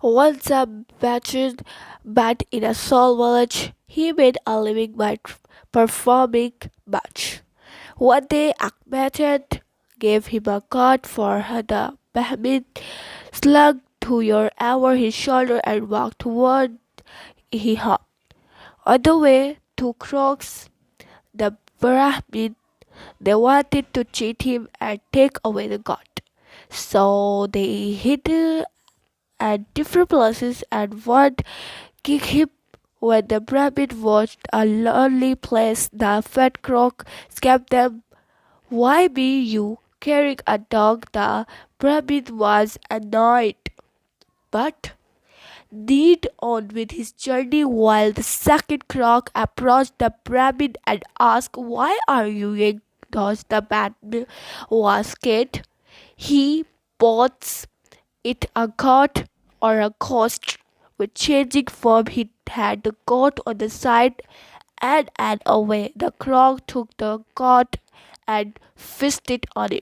Once a merchant but in a small village, he made a living by performing mush. One day a merchant gave him a cut for the Bahmin, slung to your over his shoulder and walked toward home. On the way to crooks, the Brahmin, they wanted to cheat him and take away the gout. So they hid at different places and one kicked him when the Brahmin watched a lonely place. The fat crook scared them. Why be you carrying a dog? The Brahmin was annoyed, but need on with his journey while the second crock approached the Brahmin and asked, why are you ying? Thus the Batm was scared. He both it a goat or a ghost. With changing form he had the goat on the side and away. The croc took the goat and feasted on it.